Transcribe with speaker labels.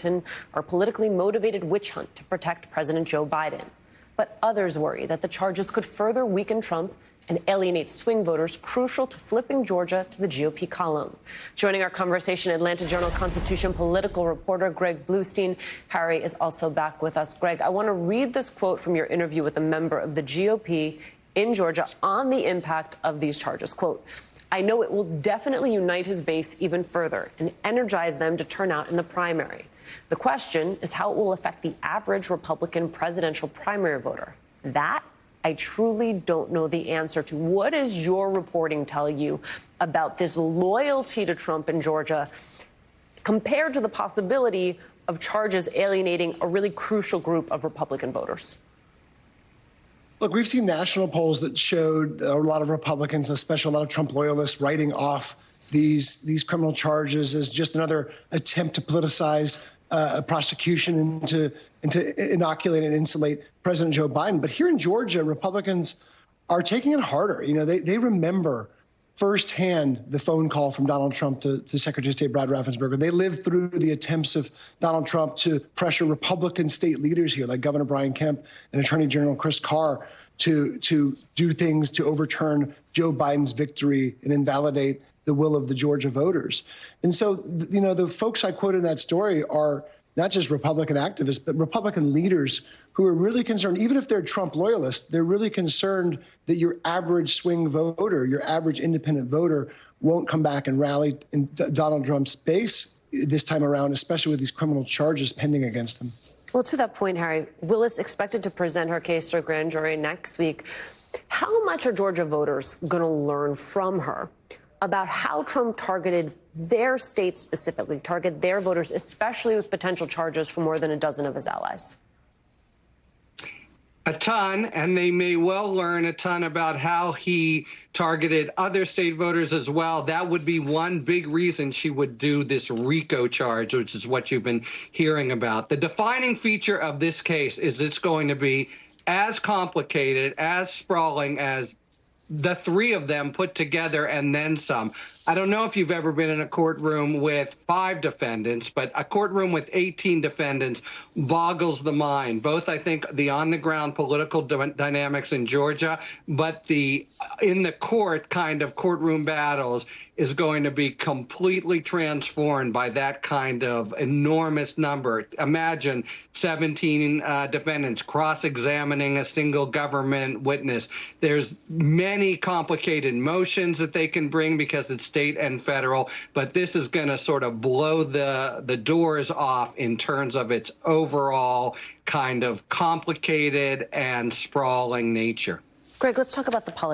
Speaker 1: are a politically motivated witch hunt to protect President Joe Biden. But others worry that the charges could further weaken Trump and alienate swing voters crucial to flipping Georgia to the GOP column. Joining our conversation, Atlanta Journal-Constitution political reporter Greg Bluestein. Harry is also back with us. Greg, I want to read this quote from your interview with a member of the GOP in Georgia on the impact of these charges. Quote, "I know it will definitely unite his base even further and energize them to turn out in the primary. The question is how it will affect the average Republican presidential primary voter. That I truly don't know the answer to." What does your reporting tell you about this loyalty to Trump in Georgia compared to the possibility of charges alienating a really crucial group of Republican voters?
Speaker 2: Look, we've seen national polls that showed a lot of Republicans, especially a lot of Trump loyalists, writing off these criminal charges as just another attempt to politicize a prosecution and to inoculate and insulate President Joe Biden. But here in Georgia, Republicans are taking it harder. You know, they remember firsthand the phone call from Donald Trump to Secretary of State Brad Raffensperger. They lived through the attempts of Donald Trump to pressure Republican state leaders here, like Governor Brian Kemp and Attorney General Chris Carr, to do things to overturn Joe Biden's victory and invalidate the will of the Georgia voters. And so, you know, the folks I quoted in that story are not just Republican activists, but Republican leaders who are really concerned, even if they're Trump loyalists, they're really concerned that your average swing voter, your average independent voter won't come back and rally in Donald Trump's base this time around, especially with these criminal charges pending against them.
Speaker 1: Well, to that point, Harry, Willis expected to present her case to a grand jury next week. How much are Georgia voters going to learn from her about how Trump targeted their state specifically, target their voters, especially with potential charges for more than a dozen of his allies?
Speaker 3: A ton, and they may well learn a ton about how he targeted other state voters as well. That would be one big reason she would do this RICO charge, which is what you've been hearing about. The defining feature of this case is it's going to be as complicated, as sprawling as the three of them put together and then some. I don't know if you've ever been in a courtroom with 5 defendants, but a courtroom with 18 defendants boggles the mind. Both, I think, the on-the-ground political dynamics in Georgia, but the in the court kind of courtroom battles is going to be completely transformed by that kind of enormous number. Imagine 17 defendants cross-examining a single government witness. There's many complicated motions that they can bring because it's state and federal, but this is going to sort of blow the doors off in terms of its overall kind of complicated and sprawling nature.
Speaker 1: Greg, let's talk about the politics.